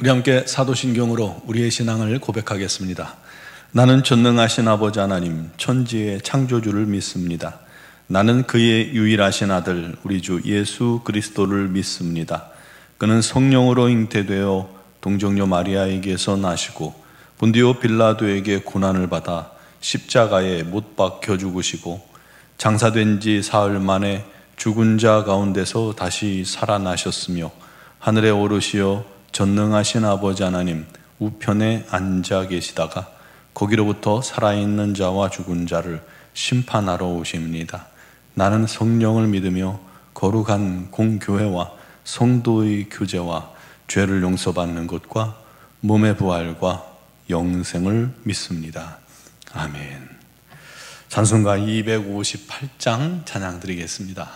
우리 함께 사도신경으로 우리의 신앙을 고백하겠습니다. 나는 전능하신 아버지 하나님, 천지의 창조주를 믿습니다. 나는 그의 유일하신 아들, 우리 주 예수 그리스도를 믿습니다. 그는 성령으로 잉태되어 동정녀 마리아에게서 나시고 본디오 빌라도에게 고난을 받아 십자가에 못 박혀 죽으시고 장사된 지 사흘 만에 죽은 자 가운데서 다시 살아나셨으며 하늘에 오르시어 전능하신 아버지 하나님 우편에 앉아 계시다가 거기로부터 살아있는 자와 죽은 자를 심판하러 오십니다. 나는 성령을 믿으며 거룩한 공교회와 성도의 교제와 죄를 용서받는 것과 몸의 부활과 영생을 믿습니다. 아멘. 찬송가 258장 찬양 드리겠습니다.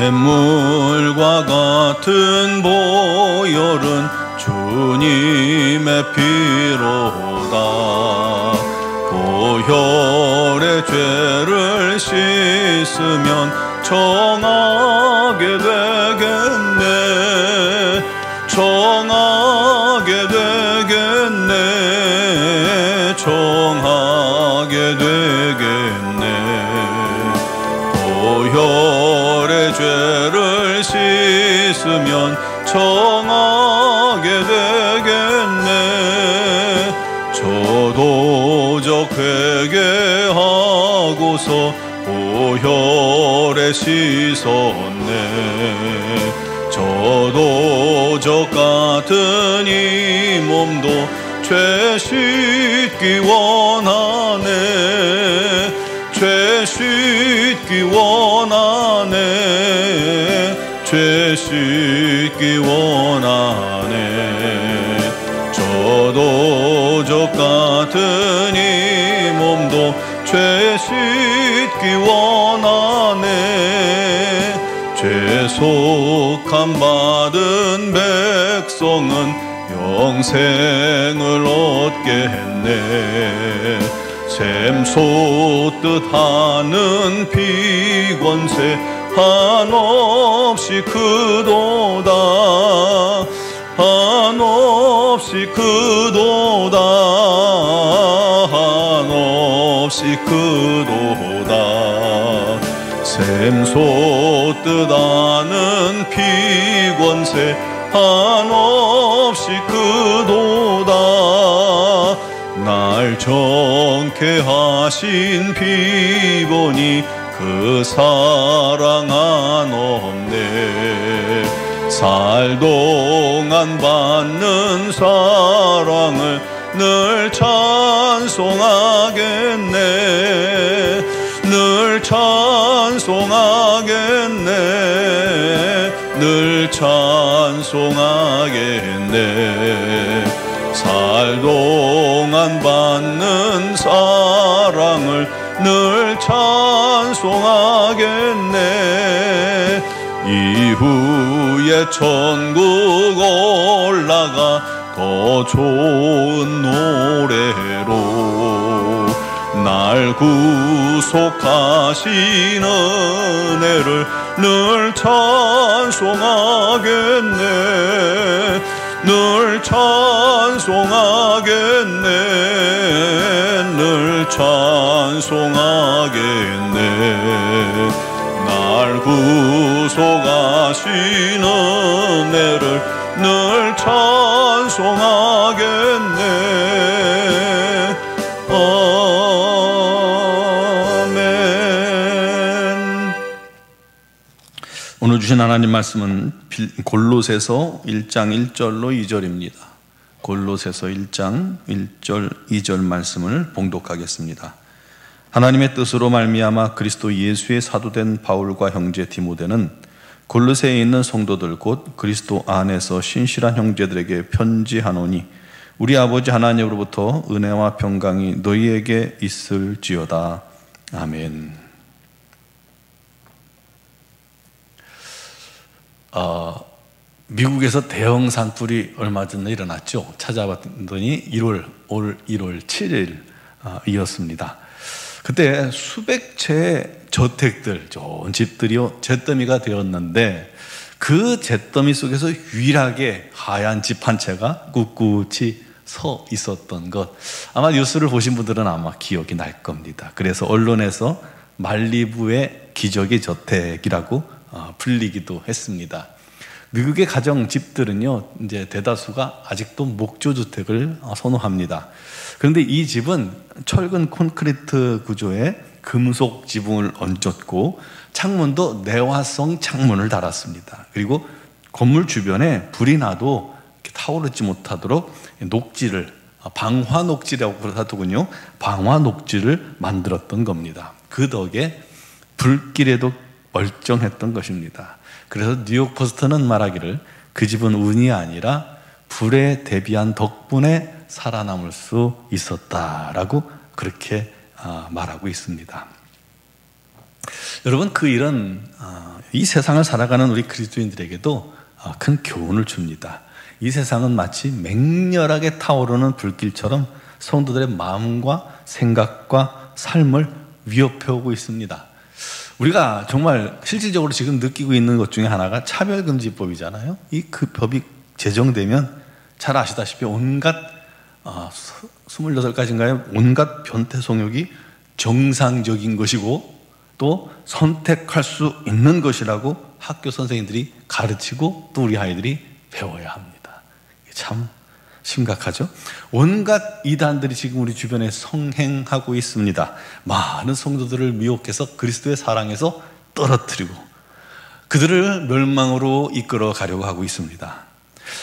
샘물과 같은 보혈은 주님의 피로다. 보혈의 죄를 씻으면 정하게 되겠네. 정하게 되겠네. 정하게 되겠네. 보혈의 죄를 씻으면 정하게 되겠네. 저도적 회개하고서 보혈에 씻었네. 저도적 같은 이 몸도 죄 씻기 원하네. 죄 씻기 원하네. 죄 씻기 원하네. 저도적 같은 이 몸도 죄 씻기 원하네. 죄속함 받은 백성은 영생을 얻겠네. 샘 솟듯 하는 피권세 한없이 크도다. 한없이 크도다. 한없이 크도다. 샘 솟듯 하는 피권세 한없이 크도다. 날 정케 하신 비보니 그 사랑 한없네. 살 동안 받는 사랑을 늘 찬송하겠네. 늘 찬송하겠네. 늘 찬송하겠네. 살 동안 받는 사랑을 늘 찬송하겠네. 이후에 천국 올라가 더 좋은 노래로 날 구속하신 은혜를 늘 찬송하겠네. 늘 찬송하겠네. 늘 찬송하겠네. 날 구속하신 은혜를 늘 찬송하겠네. 아멘. 오늘 주신 하나님 말씀은 골로새서 1장 1절로 2절입니다. 골로새서 1장 1절 2절 말씀을 봉독하겠습니다. 하나님의 뜻으로 말미암아 그리스도 예수의 사도된 바울과 형제 디모데는 골로새에 있는 성도들 곧 그리스도 안에서 신실한 형제들에게 편지하노니 우리 아버지 하나님으로부터 은혜와 평강이 너희에게 있을지어다. 아멘. 미국에서 대형 산불이 얼마 전에 일어났죠. 찾아봤더니 올 1월 7일 이었습니다. 그때 수백 채의 저택들, 좋은 집들이요 잿더미가 되었는데 그 잿더미 속에서 유일하게 하얀 집 한 채가 꿋꿋이 서 있었던 것, 아마 뉴스를 보신 분들은 아마 기억이 날 겁니다. 그래서 언론에서 말리부의 기적의 저택이라고 불리기도 했습니다. 미국의 가정 집들은요, 이제 대다수가 아직도 목조주택을 선호합니다. 그런데 이 집은 철근 콘크리트 구조에 금속 지붕을 얹었고 창문도 내화성 창문을 달았습니다. 그리고 건물 주변에 불이 나도 타오르지 못하도록 녹지를, 방화 녹지라고 하더군요. 방화 녹지를 만들었던 겁니다. 그 덕에 불길에도 멀쩡했던 것입니다. 그래서 뉴욕 포스트는 말하기를 그 집은 운이 아니라 불에 대비한 덕분에 살아남을 수 있었다라고 그렇게 말하고 있습니다. 여러분, 그 일은 이 세상을 살아가는 우리 그리스도인들에게도 큰 교훈을 줍니다. 이 세상은 마치 맹렬하게 타오르는 불길처럼 성도들의 마음과 생각과 삶을 위협해오고 있습니다. 우리가 정말 실질적으로 지금 느끼고 있는 것 중에 하나가 차별금지법이잖아요. 그 법이 제정되면 잘 아시다시피 온갖 28가지인가요? 온갖 변태 성욕이 정상적인 것이고 또 선택할 수 있는 것이라고 학교 선생님들이 가르치고 또 우리 아이들이 배워야 합니다. 참 심각하죠? 온갖 이단들이 지금 우리 주변에 성행하고 있습니다. 많은 성도들을 미혹해서 그리스도의 사랑에서 떨어뜨리고 그들을 멸망으로 이끌어 가려고 하고 있습니다.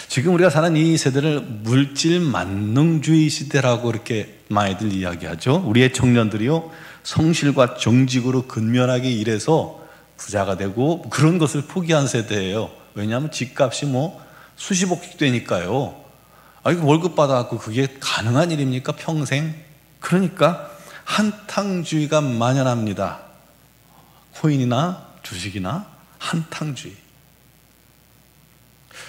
지금 우리가 사는 이 세대를 물질 만능주의 시대라고 이렇게 많이들 이야기하죠. 우리의 청년들이요, 성실과 정직으로 근면하게 일해서 부자가 되고 그런 것을 포기한 세대예요. 왜냐하면 집값이 수십억씩 되니까요. 이거 월급 받아갖고 그게 가능한 일입니까? 평생? 그러니까 한탕주의가 만연합니다. 코인이나 주식이나 한탕주의.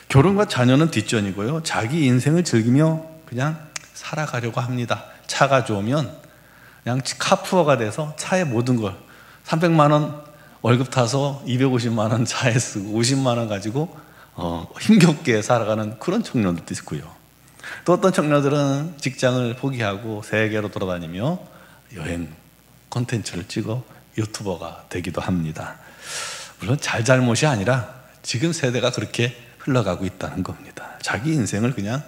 결혼과 자녀는 뒷전이고요. 자기 인생을 즐기며 그냥 살아가려고 합니다. 차가 좋으면 그냥 카푸어가 돼서 차에 모든 걸 300만 원 월급 타서 250만 원 차에 쓰고 50만 원 가지고 힘겹게 살아가는 그런 청년들도 있고요. 또 어떤 청년들은 직장을 포기하고 세계로 돌아다니며 여행 콘텐츠를 찍어 유튜버가 되기도 합니다. 물론 잘잘못이 아니라 지금 세대가 그렇게 흘러가고 있다는 겁니다. 자기 인생을 그냥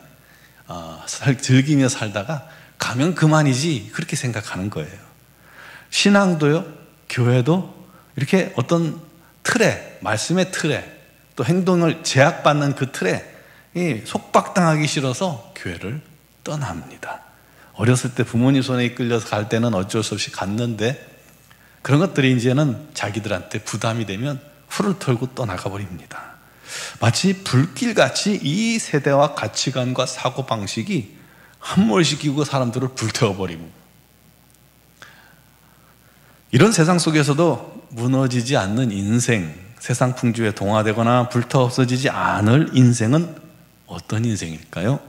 즐기며 살다가 가면 그만이지 그렇게 생각하는 거예요. 신앙도요, 교회도 이렇게 어떤 틀에, 말씀의 틀에 또 행동을 제약받는 그 틀에 속박당하기 싫어서 교회를 떠납니다. 어렸을 때 부모님 손에 이끌려서 갈 때는 어쩔 수 없이 갔는데 그런 것들이 이제는 자기들한테 부담이 되면 후를 털고 떠나가 버립니다. 마치 불길같이 이 세대와 가치관과 사고방식이 함몰시키고 사람들을 불태워버리고, 이런 세상 속에서도 무너지지 않는 인생, 세상 풍조에 동화되거나 불타 없어지지 않을 인생은 어떤 인생일까요?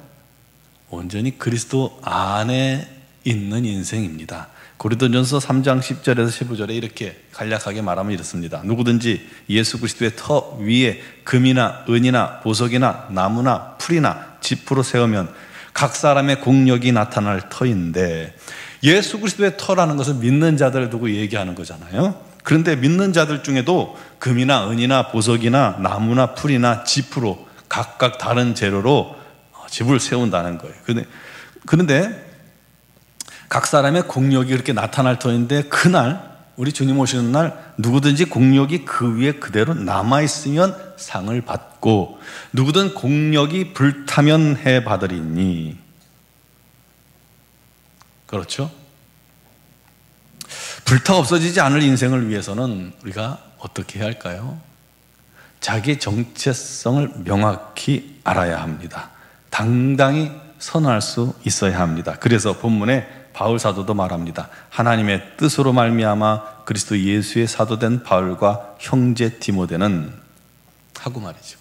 온전히 그리스도 안에 있는 인생입니다. 고린도전서 3장 10절에서 15절에 이렇게 간략하게 말하면 이렇습니다. 누구든지 예수 그리스도의 터 위에 금이나 은이나 보석이나 나무나 풀이나 지프로 세우면 각 사람의 공력이 나타날 터인데, 예수 그리스도의 터라는 것은 믿는 자들을 두고 얘기하는 거잖아요. 그런데 믿는 자들 중에도 금이나 은이나 보석이나 나무나 풀이나 지프로 각각 다른 재료로 집을 세운다는 거예요. 그런데 각 사람의 공력이 그렇게 나타날 터인데, 그날 우리 주님 오시는 날 누구든지 공력이 그 위에 그대로 남아있으면 상을 받고 누구든 공력이 불타면 해 받으리니. 그렇죠? 불타 없어지지 않을 인생을 위해서는 우리가 어떻게 해야 할까요? 자기의 정체성을 명확히 알아야 합니다. 당당히 선언할 수 있어야 합니다. 그래서 본문에 바울 사도도 말합니다. 하나님의 뜻으로 말미암아 그리스도 예수의 사도된 바울과 형제 디모데는 하고 말이죠.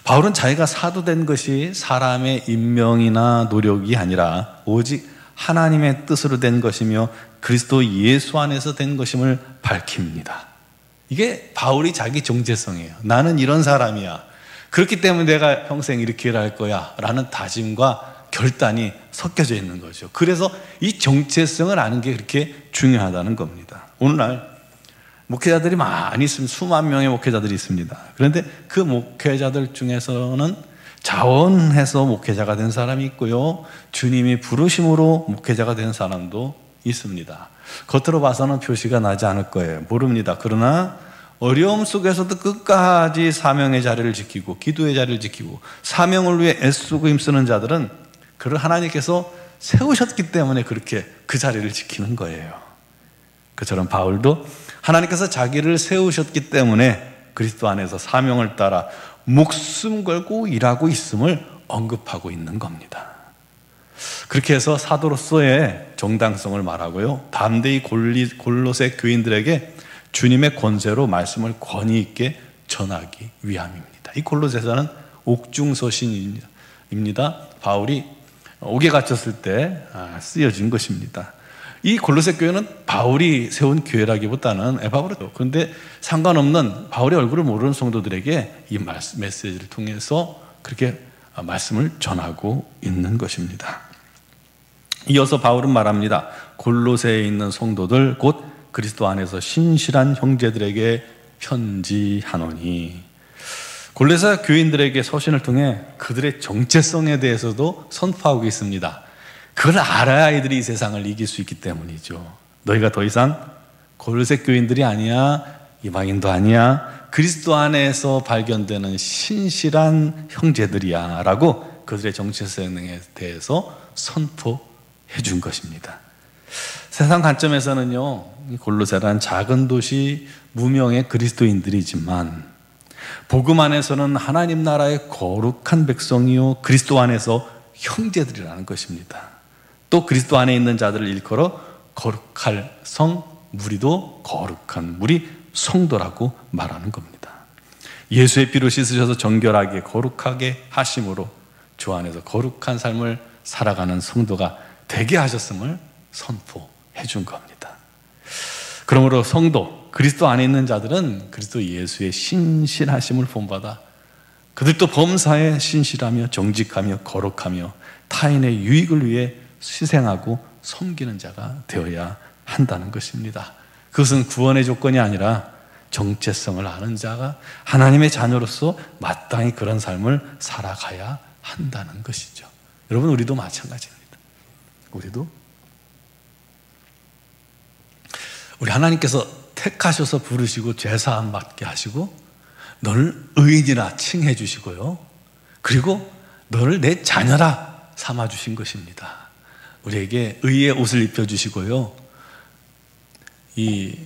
바울은 자기가 사도된 것이 사람의 인명이나 노력이 아니라 오직 하나님의 뜻으로 된 것이며 그리스도 예수 안에서 된 것임을 밝힙니다. 이게 바울이 자기 정체성이에요. 나는 이런 사람이야. 그렇기 때문에 내가 평생 이렇게 일할 거야 라는 다짐과 결단이 섞여져 있는 거죠. 그래서 이 정체성을 아는 게 그렇게 중요하다는 겁니다. 오늘날 목회자들이 많이 있습니다. 수만 명의 목회자들이 있습니다. 그런데 그 목회자들 중에서는 자원해서 목회자가 된 사람이 있고요, 주님이 부르심으로 목회자가 된 사람도 있습니다. 겉으로 봐서는 표시가 나지 않을 거예요. 모릅니다. 그러나 어려움 속에서도 끝까지 사명의 자리를 지키고 기도의 자리를 지키고 사명을 위해 애쓰고 힘쓰는 자들은 그를 하나님께서 세우셨기 때문에 그렇게 그 자리를 지키는 거예요. 그처럼 바울도 하나님께서 자기를 세우셨기 때문에 그리스도 안에서 사명을 따라 목숨 걸고 일하고 있음을 언급하고 있는 겁니다. 그렇게 해서 사도로서의 정당성을 말하고요, 담대히 골로새 교인들에게 주님의 권세로 말씀을 권위 있게 전하기 위함입니다. 이 골로새서는 옥중서신입니다. 바울이 옥에 갇혔을 때 쓰여진 것입니다. 이 골로새 교회는 바울이 세운 교회라기보다는 바울이죠. 그런데 상관없는 바울의 얼굴을 모르는 성도들에게 이 메시지를 통해서 그렇게 말씀을 전하고 있는 것입니다. 이어서 바울은 말합니다. 골로새에 있는 성도들 곧 그리스도 안에서 신실한 형제들에게 편지하노니. 골로새 교인들에게 서신을 통해 그들의 정체성에 대해서도 선포하고 있습니다. 그걸 알아야 아이들이 이 세상을 이길 수 있기 때문이죠. 너희가 더 이상 골로새 교인들이 아니야, 이방인도 아니야, 그리스도 안에서 발견되는 신실한 형제들이야 라고 그들의 정체성에 대해서 선포해 준 것입니다. 세상 관점에서는요, 골로새란 작은 도시 무명의 그리스도인들이지만 복음 안에서는 하나님 나라의 거룩한 백성이요 그리스도 안에서 형제들이라는 것입니다. 또 그리스도 안에 있는 자들을 일컬어 거룩할 성 무리도 거룩한 무리 성도라고 말하는 겁니다. 예수의 피로 씻으셔서 정결하게 거룩하게 하심으로 주 안에서 거룩한 삶을 살아가는 성도가 되게 하셨음을 선포해 준 겁니다. 그러므로 성도, 그리스도 안에 있는 자들은 그리스도 예수의 신실하심을 본받아 그들도 범사에 신실하며 정직하며 거룩하며 타인의 유익을 위해 희생하고 섬기는 자가 되어야 한다는 것입니다. 그것은 구원의 조건이 아니라 정체성을 아는 자가 하나님의 자녀로서 마땅히 그런 삶을 살아가야 한다는 것이죠. 여러분, 우리도 마찬가지입니다. 우리 하나님께서 택하셔서 부르시고 죄사함 받게 하시고 너를 의인이라 칭해 주시고요, 그리고 너를 내 자녀라 삼아 주신 것입니다. 우리에게 의의 옷을 입혀 주시고요, 이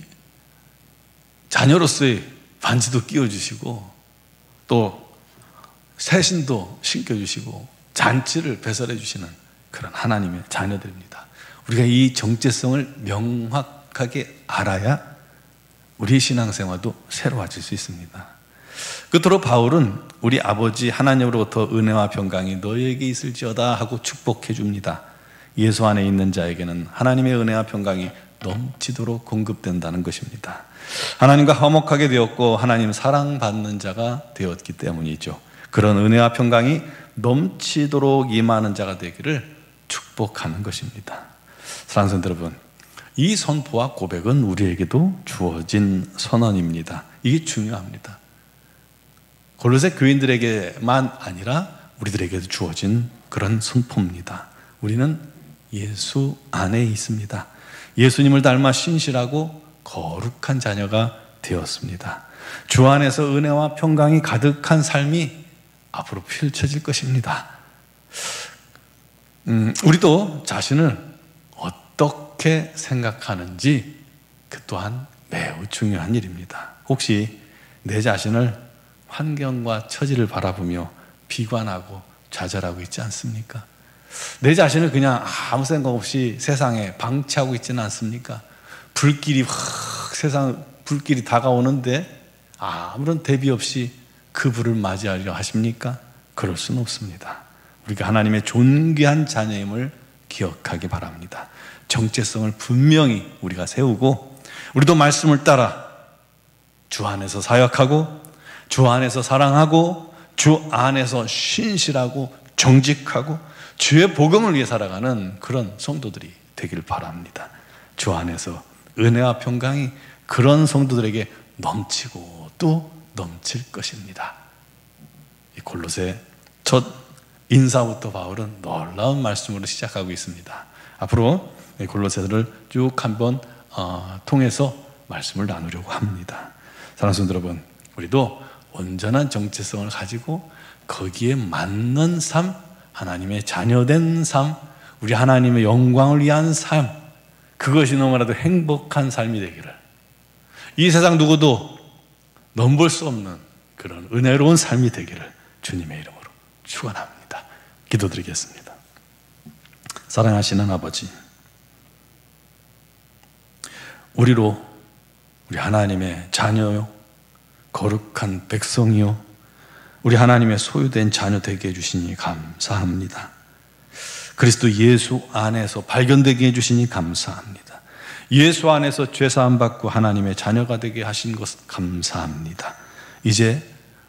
자녀로서의 반지도 끼워 주시고 또 새신도 신겨 주시고 잔치를 배설해 주시는 그런 하나님의 자녀들입니다. 우리가 이 정체성을 명확하게 알아야 우리의 신앙생활도 새로워질 수 있습니다. 끝으로 바울은 우리 아버지 하나님으로부터 은혜와 평강이 너희에게 있을지어다 하고 축복해 줍니다. 예수 안에 있는 자에게는 하나님의 은혜와 평강이 넘치도록 공급된다는 것입니다. 하나님과 화목하게 되었고 하나님 사랑받는 자가 되었기 때문이죠. 그런 은혜와 평강이 넘치도록 임하는 자가 되기를 축복하는 것입니다. 사랑하는 성도 여러분, 이 선포와 고백은 우리에게도 주어진 선언입니다. 이게 중요합니다. 골로새 교인들에게만 아니라 우리들에게도 주어진 그런 선포입니다. 우리는 예수 안에 있습니다. 예수님을 닮아 신실하고 거룩한 자녀가 되었습니다. 주 안에서 은혜와 평강이 가득한 삶이 앞으로 펼쳐질 것입니다. 우리도 자신을 어떻게 생각하는지 그 또한 매우 중요한 일입니다. 혹시 내 자신을 환경과 처지를 바라보며 비관하고 좌절하고 있지 않습니까? 내 자신을 그냥 아무 생각 없이 세상에 방치하고 있지는 않습니까? 세상 불길이 다가오는데 아무런 대비 없이 그 불을 맞이하려 하십니까? 그럴 수는 없습니다. 우리가 하나님의 존귀한 자녀임을 기억하기 바랍니다. 정체성을 분명히 우리가 세우고, 우리도 말씀을 따라 주 안에서 사역하고, 주 안에서 사랑하고, 주 안에서 신실하고 정직하고 주의 복음을 위해 살아가는 그런 성도들이 되길 바랍니다. 주 안에서 은혜와 평강이 그런 성도들에게 넘치고 또 넘칠 것입니다. 이 골로새 첫 인사부터 바울은 놀라운 말씀으로 시작하고 있습니다. 앞으로 골로새를 쭉 한번 통해서 말씀을 나누려고 합니다. 사랑하는 성도 여러분, 우리도 온전한 정체성을 가지고 거기에 맞는 삶, 하나님의 자녀된 삶, 우리 하나님의 영광을 위한 삶, 그것이 너무나도 행복한 삶이 되기를, 이 세상 누구도 넘볼 수 없는 그런 은혜로운 삶이 되기를 주님의 이름으로 축원합니다. 기도드리겠습니다. 사랑하시는 아버지, 우리로 우리 하나님의 자녀요, 거룩한 백성이요, 우리 하나님의 소유된 자녀 되게 해주시니 감사합니다. 그리스도 예수 안에서 발견되게 해주시니 감사합니다. 예수 안에서 죄사함 받고 하나님의 자녀가 되게 하신 것 감사합니다. 이제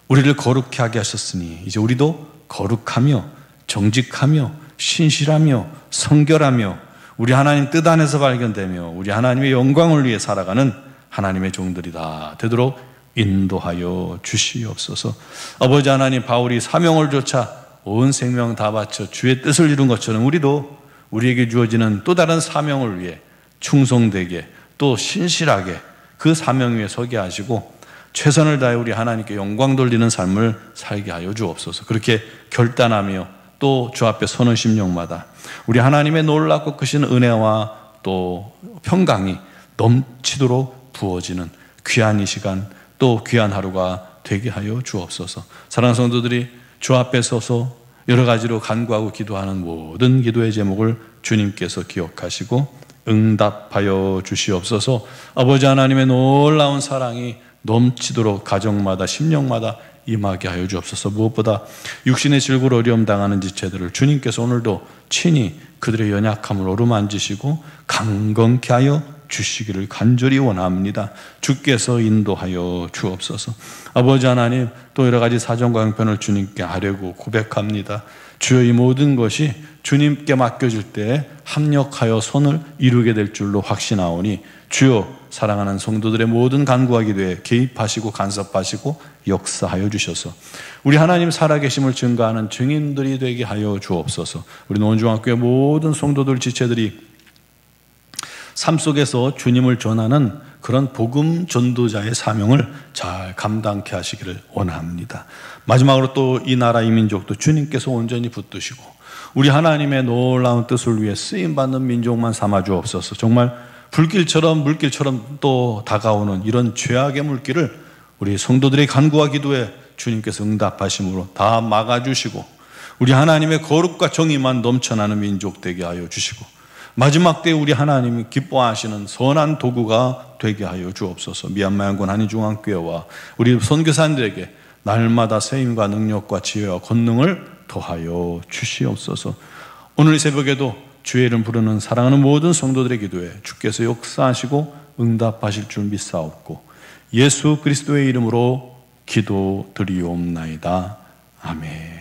우리를 거룩히 하게 하셨으니 이제 우리도 거룩하며 정직하며 신실하며 성결하며 우리 하나님 뜻 안에서 발견되며 우리 하나님의 영광을 위해 살아가는 하나님의 종들이 다 되도록 인도하여 주시옵소서. 아버지 하나님, 바울이 사명을 좇아 온 생명 다 바쳐 주의 뜻을 이룬 것처럼 우리도 우리에게 주어지는 또 다른 사명을 위해 충성되게 또 신실하게 그 사명 위에 서게 하시고 최선을 다해 우리 하나님께 영광 돌리는 삶을 살게 하여 주옵소서. 그렇게 결단하며 또 주 앞에 서는 심령마다 우리 하나님의 놀랍고 크신 은혜와 또 평강이 넘치도록 부어지는 귀한 이 시간, 또 귀한 하루가 되게 하여 주옵소서. 사랑하는 성도들이 주 앞에 서서 여러 가지로 간구하고 기도하는 모든 기도의 제목을 주님께서 기억하시고 응답하여 주시옵소서. 아버지 하나님의 놀라운 사랑이 넘치도록 가정마다 심령마다 임하게 하여 주옵소서. 무엇보다 육신의 질고로 어려움 당하는 지체들을 주님께서 오늘도 친히 그들의 연약함을 어루만지시고 강건케 하여 주시기를 간절히 원합니다. 주께서 인도하여 주옵소서. 아버지 하나님, 또 여러 가지 사정과 형편을 주님께 하려고 고백합니다. 주여, 이 모든 것이 주님께 맡겨질 때 합력하여 선을 이루게 될 줄로 확신하오니 주여, 사랑하는 성도들의 모든 간구와 기도에 개입하시고 간섭하시고 역사하여 주셔서 우리 하나님 살아계심을 증거하는 증인들이 되게 하여 주옵소서. 우리 노원중학교의 모든 성도들 지체들이 삶 속에서 주님을 전하는 그런 복음 전도자의 사명을 잘 감당케 하시기를 원합니다. 마지막으로 또 이 나라 이 민족도 주님께서 온전히 붙드시고 우리 하나님의 놀라운 뜻을 위해 쓰임받는 민족만 삼아 주옵소서. 정말 불길처럼 물길처럼 또 다가오는 이런 죄악의 물길을 우리 성도들의 간구와 기도에 주님께서 응답하심으로 다 막아주시고 우리 하나님의 거룩과 정의만 넘쳐나는 민족 되게 하여 주시고 마지막 때에 우리 하나님이 기뻐하시는 선한 도구가 되게 하여 주옵소서. 미얀마 양군 한인중앙교회와 우리 선교사님들에게 날마다 세임과 능력과 지혜와 권능을 더하여 주시옵소서. 오늘 이 새벽에도 주의 이름 부르는 사랑하는 모든 성도들의 기도에 주께서 역사하시고 응답하실 줄 믿사옵고 예수 그리스도의 이름으로 기도드리옵나이다. 아멘.